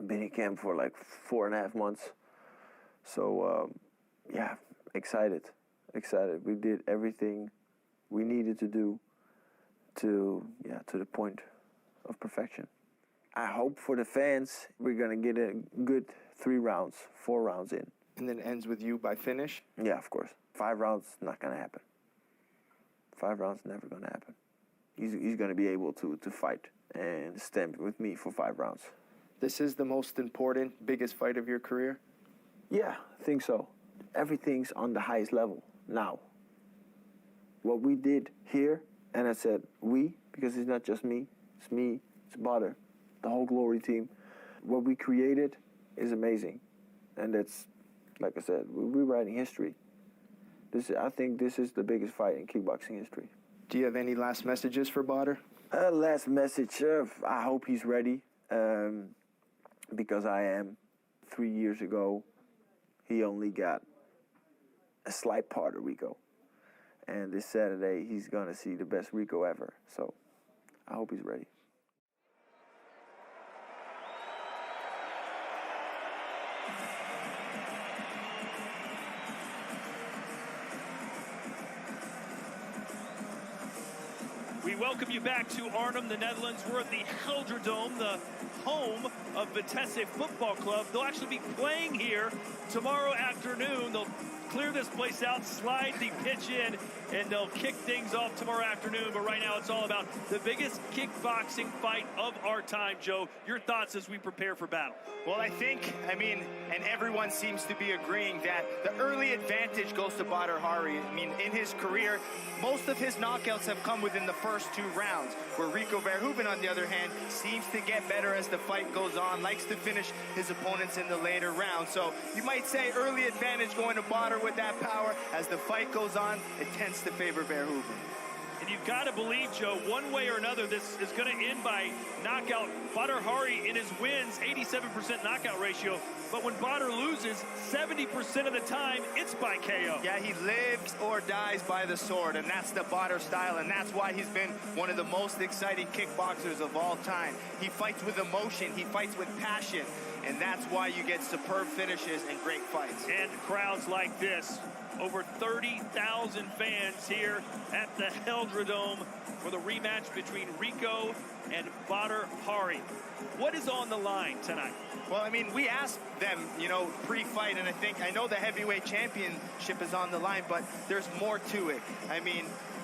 been in camp for like 4.5 months. So yeah, excited. We did everything we needed to do to the point of perfection. I hope for the fans we're gonna get a good 4 rounds in. And then it ends with you by finish? Yeah, of course. 5 rounds, not gonna happen. 5 rounds, never gonna happen. He's gonna be able to fight and stand with me for 5 rounds. This is the most important, biggest fight of your career? Yeah, I think so. Everything's on the highest level now. What we did here, and I said we, because it's not just me, it's Bадр, the whole Glory team. What we created is amazing. And that's, like I said, we're writing history. I think this is the biggest fight in kickboxing history. Do you have any last messages for Badr? Last message, I hope he's ready, because I am. 3 years ago, he only got a slight part of Рико. And this Saturday, he's gonna see the best Рико ever. So I hope he's ready. We welcome you back to Arnhem, the Netherlands. We're at the Gelderdome, the home of Vitesse Football Club. They'll actually be playing here tomorrow afternoon. They'll clear this place out, slide the pitch in, and they'll kick things off tomorrow afternoon. But right now it's all about the biggest kickboxing fight of our time. Joe, your thoughts as we prepare for battle? Well, and everyone seems to be agreeing that the early advantage goes to Badr Hari. In his career, most of his knockouts have come within the first 2 rounds, where Рико Верховен, on the other hand, seems to get better as the fight goes on, likes to finish his opponents in the later rounds. So you might say early advantage going to Badr with that power. As the fight goes on, it tends to favor Verhoeven. And you've got to believe, Joe, one way or another, this is going to end by knockout. Badr Hari in his wins, 87% knockout ratio. But when Badr loses, 70% of the time, it's by KO. Yeah, he lives or dies by the sword, and that's the Badr style, and that's why he's been one of the most exciting kickboxers of all time. He fights with emotion, he fights with passion, and that's why you get superb finishes and great fights. And crowds like this. Over 30,000 fans here at the Gelderdome for the rematch between Рико and Badr Hari. What is on the line tonight? Well, we asked them, pre-fight, and I know the heavyweight championship is on the line, but there's more to it.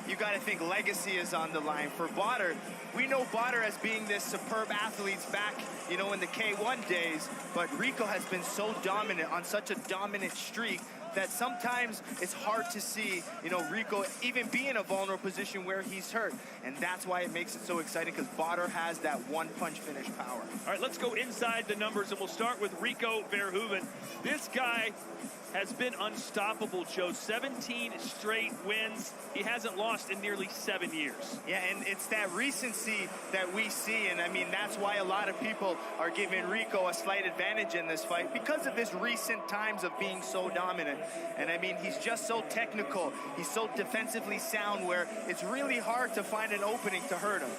You got to think legacy is on the line. For Badr, we know Badr as being this superb athlete back, in the K1 days, but Рико has been so dominant, on such a dominant streak, that sometimes it's hard to see, Рико even be in a vulnerable position where he's hurt. And that's why it makes it so exciting, because Badr has that one-punch finish power. All right, let's go inside the numbers, and we'll start with Рико Верховен. This guy has been unstoppable, Joe. 17 straight wins. He hasn't lost in nearly 7 years. Yeah, and it's that recency that we see, and that's why a lot of people are giving Рико a slight advantage in this fight, because of his recent times of being so dominant. And he's just so technical. He's so defensively sound, where it's really hard to find an opening to hurt him.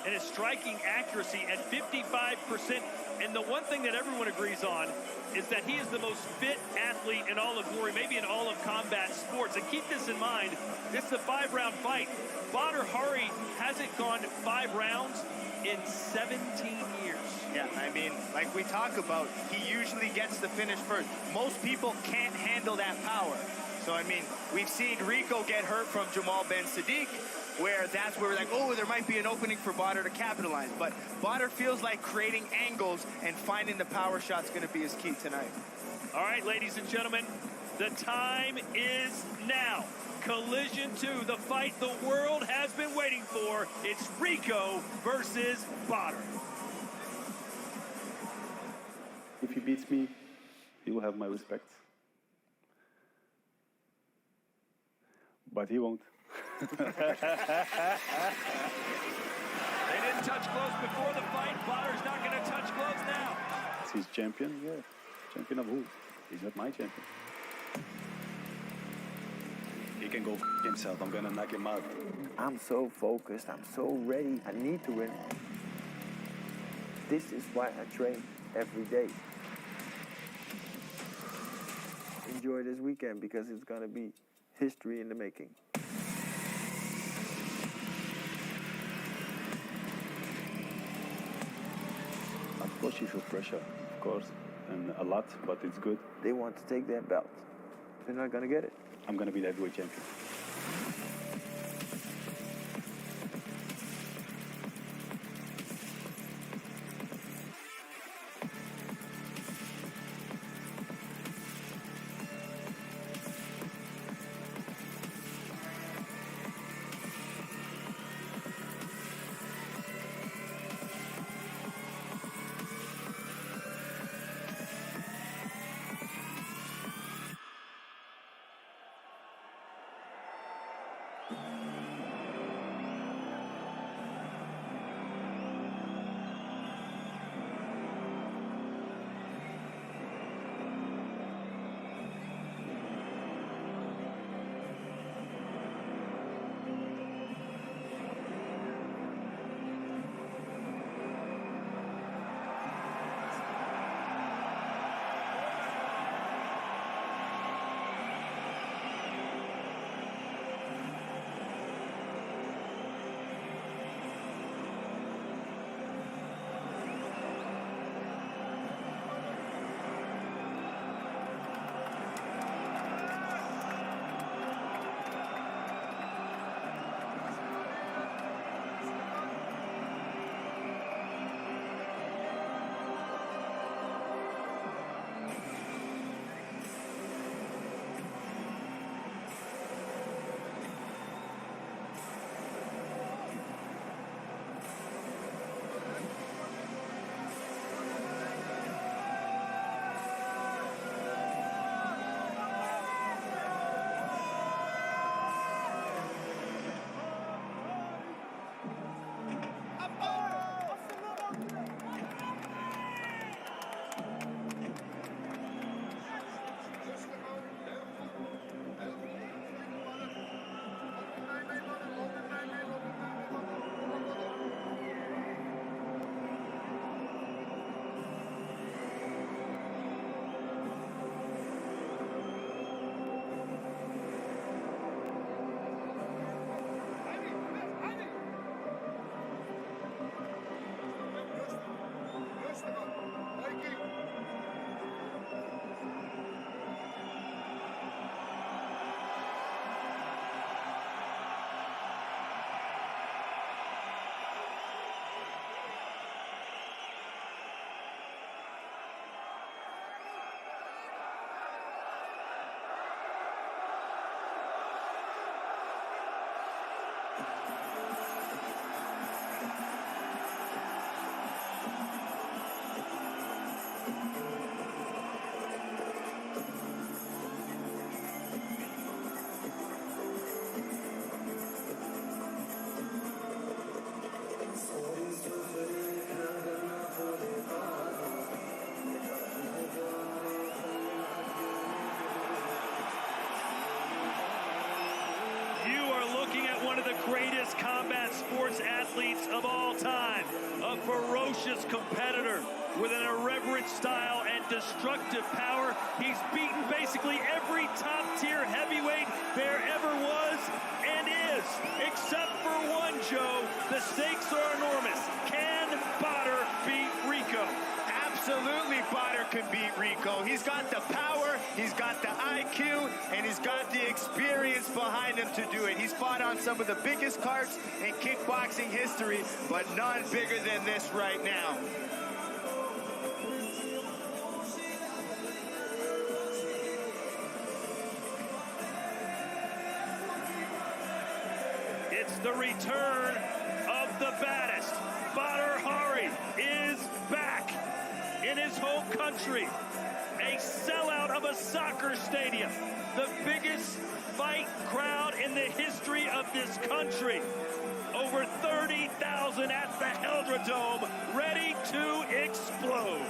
And his striking accuracy at 55%. And the one thing that everyone agrees on is that he is the most fit athlete in all of Glory, maybe in all of combat sports. And keep this in mind, this is a 5-round fight. Badr Hari hasn't gone 5 rounds in 17 years. Yeah, like we talk about, he usually gets the finish first. Most people can't handle that power. So, we've seen Рико get hurt from Jamal Ben Sadiq, where that's where we're like, oh, there might be an opening for Badr to capitalize. But Badr feels like creating angles and finding the power shot's going to be his key tonight. All right, ladies and gentlemen, the time is now. Collision 2, the fight the world has been waiting for. It's Рико versus Badr. If he beats me, he will have my respect. But he won't. They didn't touch gloves before the fight. Badr's not going to touch gloves now. He's champion, yeah. Champion of who? He's not my champion. He can go himself. I'm going to knock him out. I'm so focused. I'm so ready. I need to win. This is why I train. every day. Enjoy this weekend because it's going to be history in the making. Of course, you feel pressure, of course, and a lot, but it's good. They want to take that belt. They're not going to get it. I'm going to be the heavyweight champion. Greatest combat sports athletes of all time. A ferocious competitor with an irreverent style and destructive power. He's beaten basically every top-tier heavyweight there ever was and is, except for one, Joe. The stakes are enormous. Can Bадр beat Рико? Absolutely, Bадр can beat Рико. He's got the power, he's got the IQ, and he's got the experience behind him to do it. He's fought on some of the biggest cards in kickboxing history, but none bigger than this right now. It's the return of the baddest. Badr Hari is back in his home country. A sellout of a soccer stadium. The biggest fight crowd in the history of this country. Over 30,000 at the Helldrome, ready to explode.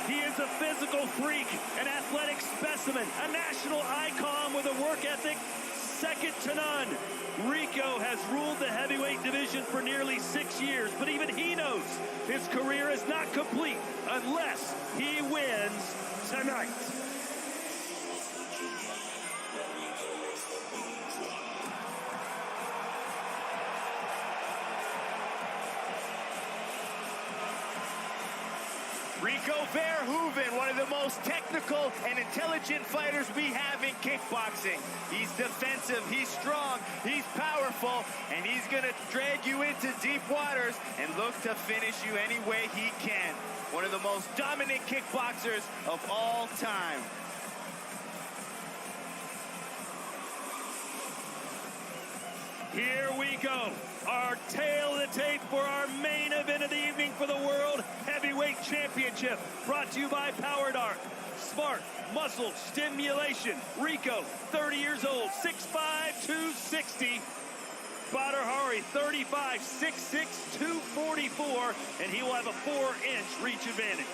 He is a physical freak, an athletic specimen, a national icon with a work ethic second to none. Рико has ruled the heavyweight division for nearly 6 years, but even he knows his career is not complete unless he wins tonight. Рико Verhooven, one of the most technical and intelligent fighters we have in kickboxing. He's defensive, he's strong, he's powerful, and he's going to drag you into deep waters and look to finish you any way he can. One of the most dominant kickboxers of all time. Here we go. Our tail of the tape for our main event of the evening for the World Heavyweight Championship. Brought to you by Power Dark. Smart muscle stimulation. Рико, 30 years old, 6'5", 260. Bадр Хари, 35, 6'6", 244. And he will have a 4-inch reach advantage.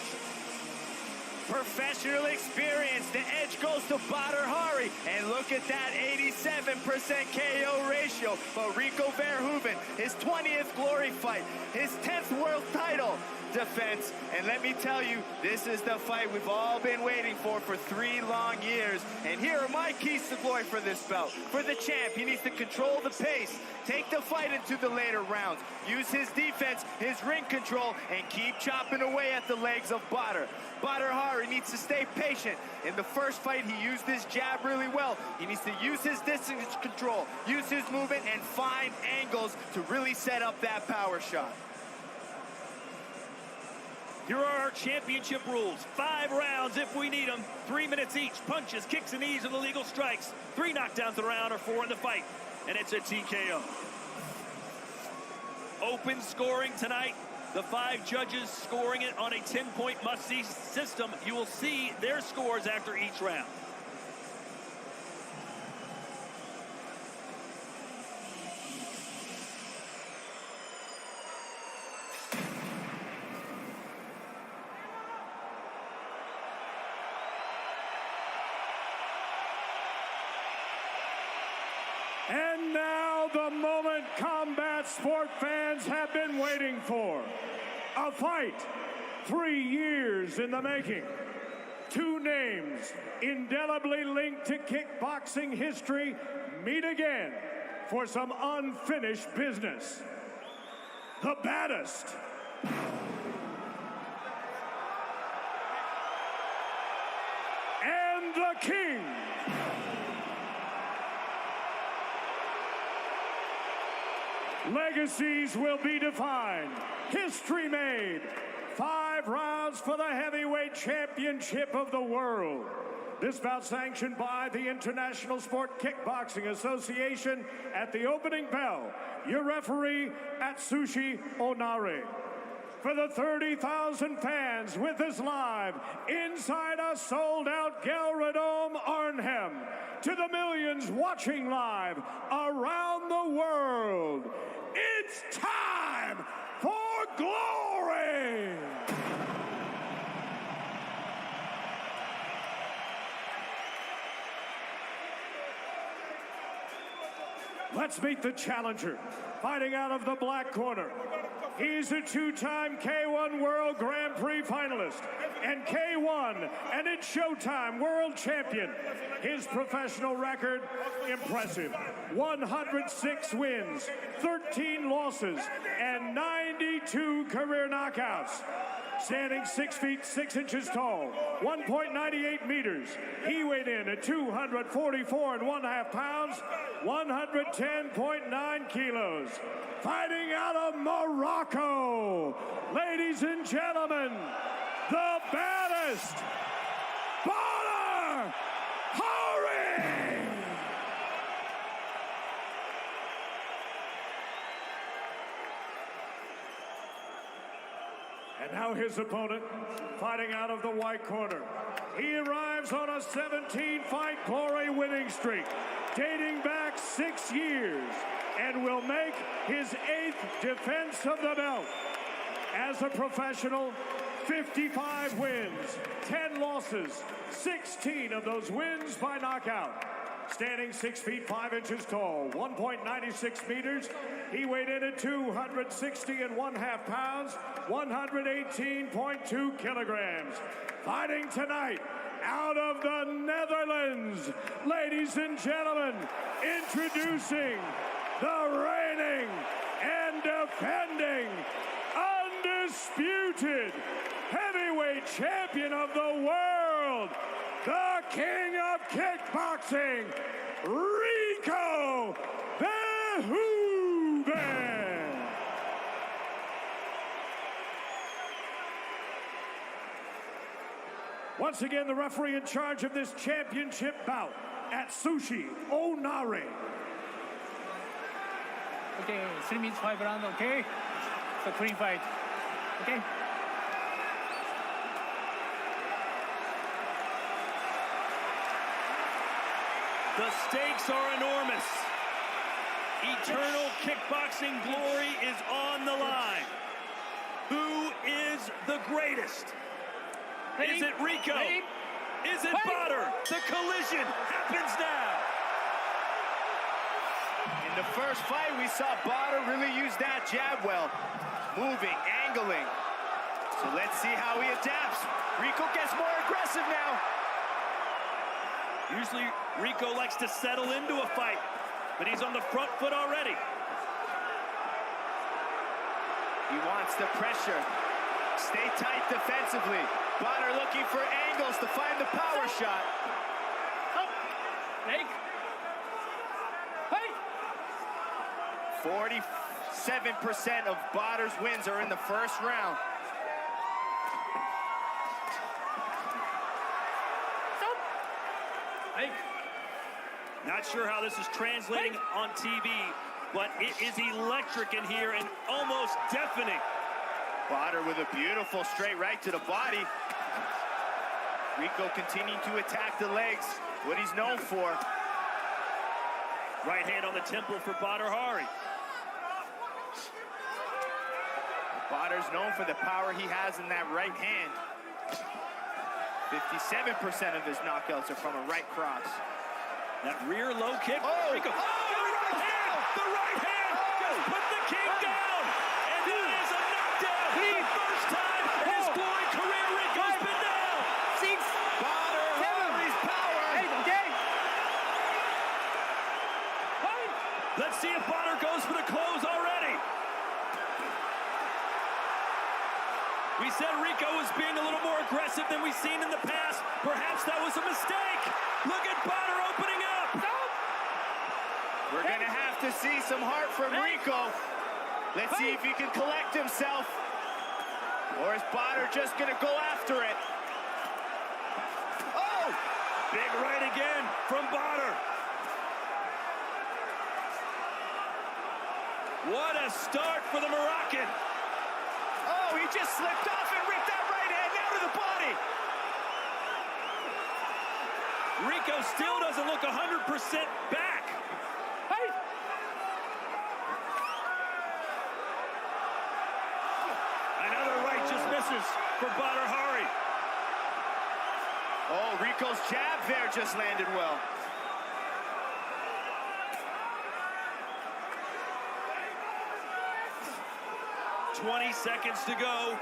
Professional experience. The edge goes to Badr Hari. And look at that 87% KO ratio. But Рико Verhooven, his 20th glory fight, his 10th world title defense. And let me tell you, this is the fight we've all been waiting for 3 long years. And here are my keys to glory for this belt. For the champ, he needs to control the pace, take the fight into the later rounds, use his defense, his ring control, and keep chopping away at the legs of Badr. Badr Hari needs to stay patient. In the first fight, he used his jab really well. He needs to use his distance control, use his movement, and find angles to really set up that power shot. Here are our championship rules. 5 rounds if we need them. 3 minutes each. Punches, kicks, and knees are the legal strikes. 3 knockdowns a round or 4 in the fight. And it's a TKO. Open scoring tonight. The 5 judges scoring it on a 10-point must-see system. You will see their scores after each round. And now the moment combat sport fans have been waiting for. A fight 3 years in the making. 2 names indelibly linked to kickboxing history meet again for some unfinished business. The baddest. And the king. Legacies will be defined. History made. 5 rounds for the heavyweight championship of the world. This bout sanctioned by the International Sport Kickboxing Association. At the opening bell, your referee Atsushi Onare. For the 30,000 fans with us live inside a sold-out Gelredome Arnhem, to the millions watching live around the world, it's time for glory! Let's meet the challenger. Fighting out of the black corner. He's a 2-time K1 World Grand Prix finalist and K1 and it's Showtime World Champion. His professional record, impressive. 106 wins, 13 losses, and 92 career knockouts. Standing 6 feet 6 inches tall, 1.98 meters. He weighed in at 244.5 pounds, 110.9 kilos. Fighting out of Morocco, ladies and gentlemen, the baddest, Badr Hari! And now his opponent, fighting out of the white corner. He arrives on a 17-fight glory winning streak, dating back 6 years, and will make his 8th defense of the belt. As a professional, 55 wins, 10 losses, 16 of those wins by knockout. Standing 6 feet 5 inches tall, 1.96 meters, he weighed in at 260.5 pounds, 118.2 kilograms. Fighting tonight out of the Netherlands, ladies and gentlemen, introducing the reigning and defending undisputed heavyweight champion of the world, the king of kickboxing, Rico Verheuven. Once again, the referee in charge of this championship bout at Sushi Onare. Okay, 3 minutes 5 rounds, okay? So clean fight, okay? The stakes are enormous. Eternal kickboxing glory is on the line. Who is the greatest? Is it Rico? Is it Bадр? The collision happens now. In the first fight, we saw Badr really use that jab well. Moving, angling. So let's see how he adapts. Rico gets more aggressive now. Usually Rico likes to settle into a fight, but he's on the front foot already. He wants the pressure. Stay tight defensively. Badr looking for angles to find the power shot. 47% of Badr's wins are in the first round. Not sure how this is translating on TV, but it is electric in here and almost deafening. Badr with a beautiful straight right to the body. Rico continuing to attack the legs, what he's known for. Right hand on the temple for Badr Hari. Badr's known for the power he has in that right hand. 57% of his knockouts are from a right cross. That rear low kick. Oh! Rico. Oh, the right hand! The right hand! Just put the king down! And that is a knockdown! The first time in his glowing career, Rico's been down! Badr Hari's power! Let's see if Badr goes for the close already. We said Rico was being a little more aggressive than we've seen in the past. Perhaps that was a mistake. Look at Badr opening up. We're going to have to see some heart from Rico. Let's see if he can collect himself. Or is Badr just going to go after it? Oh! Big right again from Badr. What a start for the Moroccan. Oh, he just slipped off and ripped that right hand out of the body. Rico still doesn't look 100% back. Another right just misses for Badr Hari. Oh, Rico's jab there just landed well. "20 seconds to go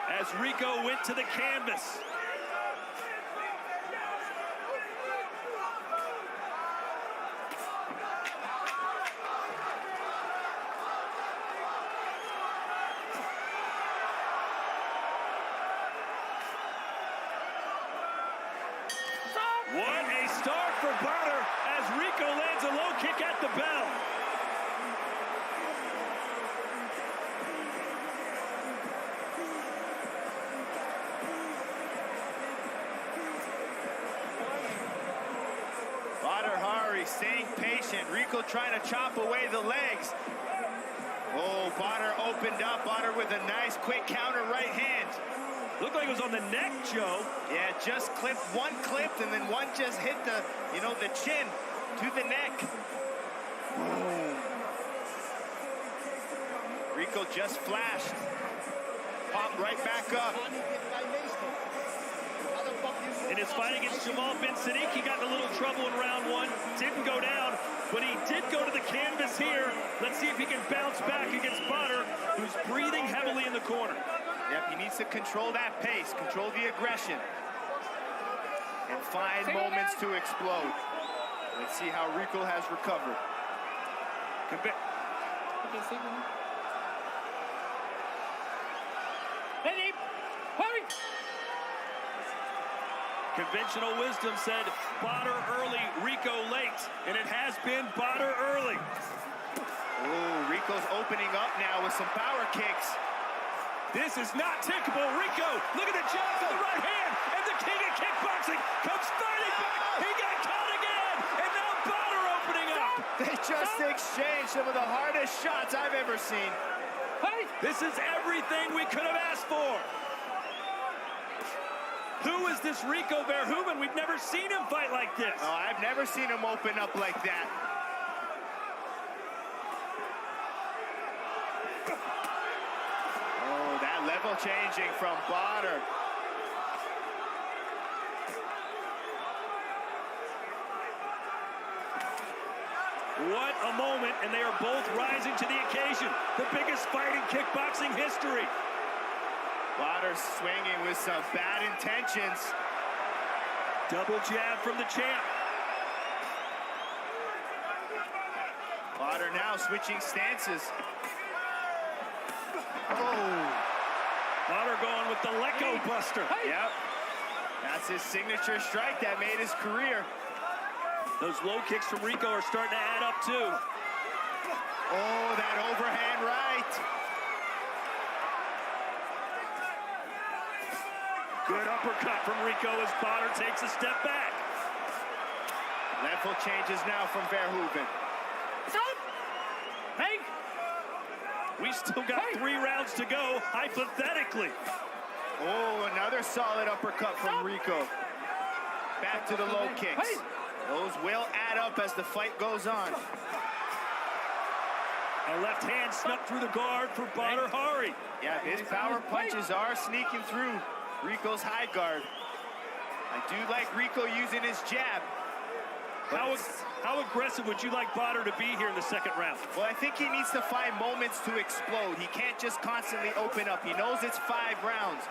as Rico went to the canvas. What a start for Badr as Rico lands a low kick at the bell. Badr Hari staying patient. Rico trying to chop away the legs. Oh, Badr opened up. Badr with a nice quick counter right hand. Looked like it was on the neck, Joe. Yeah, just clipped, one clipped, and then one just hit the, the chin to the neck. Boom. Rico just flashed. Pop right back up. In his fight against Jamal Bin Sadiq, he got in a little trouble in round one. Didn't go down, but he did go to the canvas here. Let's see if he can bounce back against Butler, who's breathing heavily in the corner. Yep, he needs to control that pace, control the aggression, and find moments to explode. Let's see how Рико has recovered. Conventional wisdom said Bадр early, Рико late, and it has been Bадр early. Ooh, Rico's opening up now with some power kicks. This is not typical. Рико, look at the jab to the right hand, and the king of kickboxing comes fighting back. He got caught again, and now Badr opening up. They just exchanged some of the hardest shots I've ever seen. This is everything we could have asked for. Who is this Рико Verheuven? We've never seen him fight like this. Oh, I've never seen him open up like that. Oh, that level changing from Bадr. What a moment, and they are both rising to the occasion. The biggest fight in kickboxing history. Bадr swinging with some bad intentions. Double jab from the champ. Badr now switching stances. Oh. Badr going with the Lecco Buster. Yep. That's his signature strike that made his career. Those low kicks from Рико are starting to add up too. Oh, that overhand right. Good uppercut from Рико as Badr takes a step back. Level changes now from Verheuven. Hey! We still got 3 rounds to go, hypothetically. Oh, another solid uppercut from Рико. Back to the low kicks. Those will add up as the fight goes on. A left hand snuck through the guard for Badr Hari. Yeah, his power punches are sneaking through Rico's high guard. I do like Рико using his jab. How aggressive would you like Badr to be here in the second round? Well, I think he needs to find moments to explode. He can't just constantly open up. He knows it's 5 rounds.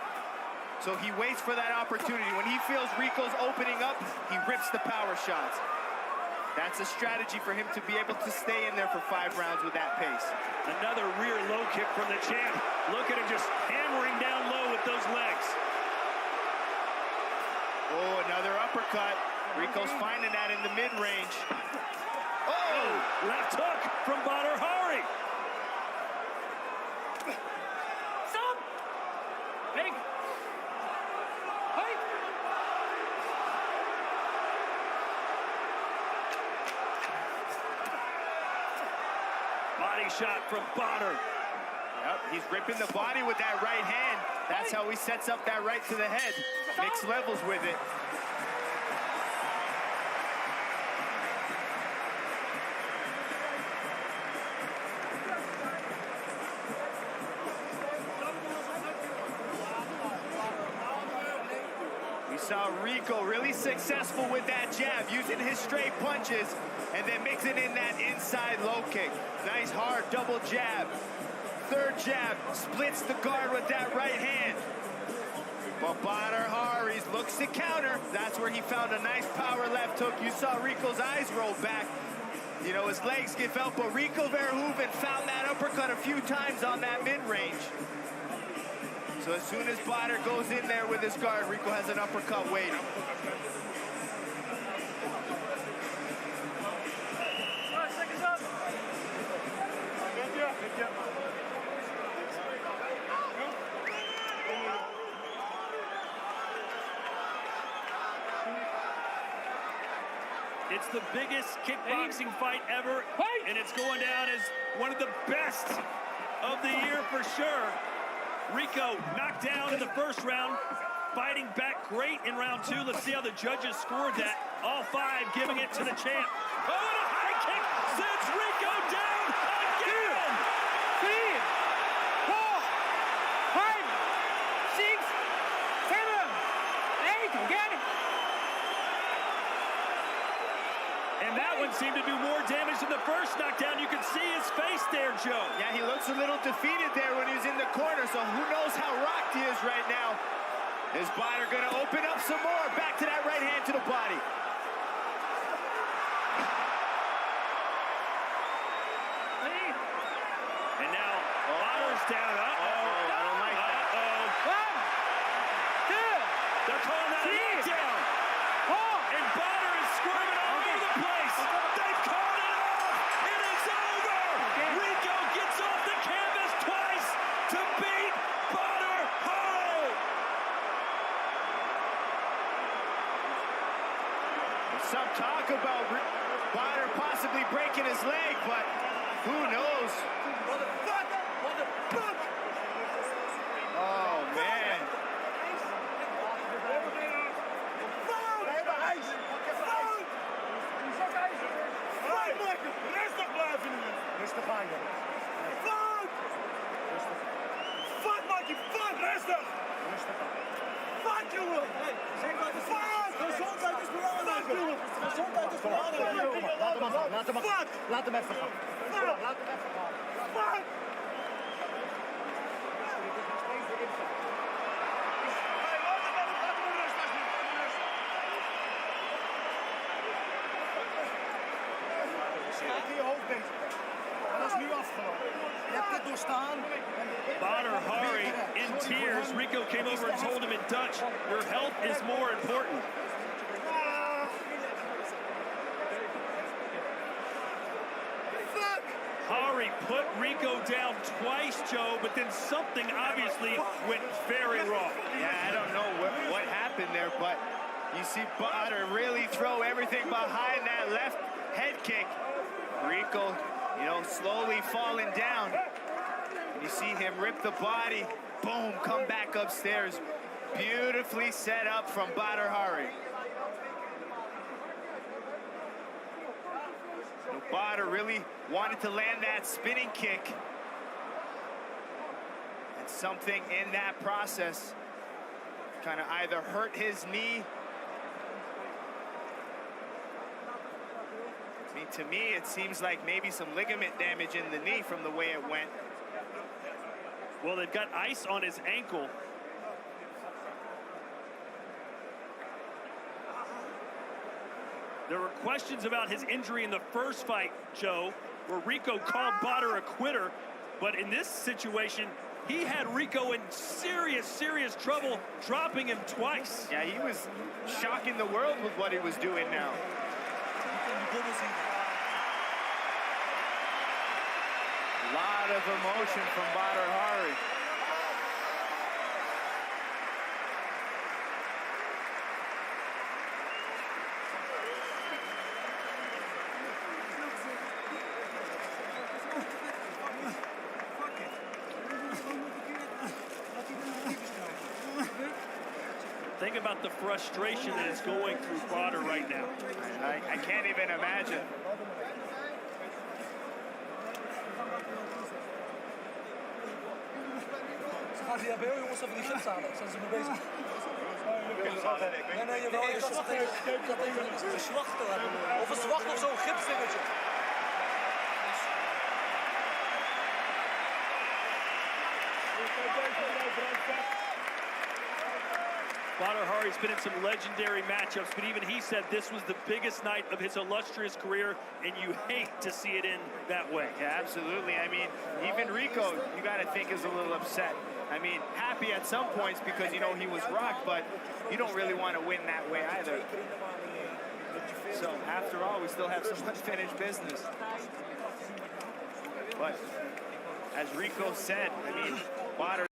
So he waits for that opportunity. When he feels Rico's opening up, he rips the power shots. That's a strategy for him to be able to stay in there for 5 rounds with that pace. Another rear low kick from the champ. Look at him just hammering down low with those legs. Oh, another uppercut. Rico's finding that in the mid-range. Oh, left hook from Badr Hari. Stop! Big. Fight! Body shot from Badr. Yep, he's ripping the body with that right hand. That's how he sets up that right to the head. Mixed levels with it. We saw Рико really successful with that jab, using his straight punches and then mixing in that inside low kick. Nice hard double jab. Third jab, splits the guard with that right hand. But Badr Hari looks to counter. That's where he found a nice power left hook. You saw Rico's eyes roll back. You know, his legs give out, but Рико Verheuven found that uppercut a few times on that mid-range. So as soon as Badr goes in there with his guard, Рико has an uppercut waiting. It's the biggest kickboxing fight ever, and it's going down as one of the best of the year for sure. Рико knocked down in the first round, fighting back great in round 2. Let's see how the judges scored that. All 5 giving it to the champ. Oh, and a high kick sends Рико down again! 3, 4, 5, seemed to do more damage than the first knockdown. You can see his face there, Joe. Yeah, he looks a little defeated there when he was in the corner, so who knows how rocked he is right now. Is Bадр gonna open up some more? Back to that right hand to the body. And now Badr's down. I don't like that. They're calling that a knockdown. And Badr is squirming all over the place. They've called it off. It is over. Рико gets off the canvas twice to beat Bадр Hari. Some talk about Bадр possibly breaking his leg, but who knows? Oh, man. Rustig aan, jongen. Fuck, Mikey, fuck, rustig! Fuck, jongen! Fuck! Gezondheid is belangrijk! Gezondheid is belangrijk! Laat hem even gaan. Laat hem even gaan. Fuck! Je hoofd bezig. Dat is nu afgelopen. Je hebt dit doorstaan. Badr Hari in tears. Рико came over and told him in Dutch, your health is more important. Hari put Рико down twice, Joe, but then something obviously went very wrong. Yeah, I don't know what happened there, but you see Bадр really throw everything behind that left head kick. Рико, slowly falling down. And you see him rip the body, boom, come back upstairs. Beautifully set up from Badr Hari. Badr really wanted to land that spinning kick. And something in that process kind of either hurt his knee. I mean, to me, it seems like maybe some ligament damage in the knee from the way it went. Well, they've got ice on his ankle. There were questions about his injury in the first fight, Joe, where Рико called Bадr a quitter. But in this situation, he had Рико in serious, serious trouble, dropping him twice. Yeah, he was shocking the world with what he was doing now. A lot of emotion from Badr Hari. Think about the frustration that is going through Badr right now. I can't even imagine. Gaan ze bij jongens even die gips halen? Zijn ze mee bezig? Nee, jawel. Ik had even een zwachtel hebben. Of een zwacht of zo'n gipsdingetje. Badr Hari's been in some legendary matchups, but even he said this was the biggest night of his illustrious career, and you hate to see it end that way. Yeah, absolutely. I mean, even Рико, you got to think, is a little upset. I mean, happy at some points because, he was rocked, but you don't really want to win that way either. So, after all, we still have some unfinished business. But, as Рико said, I mean, Bадr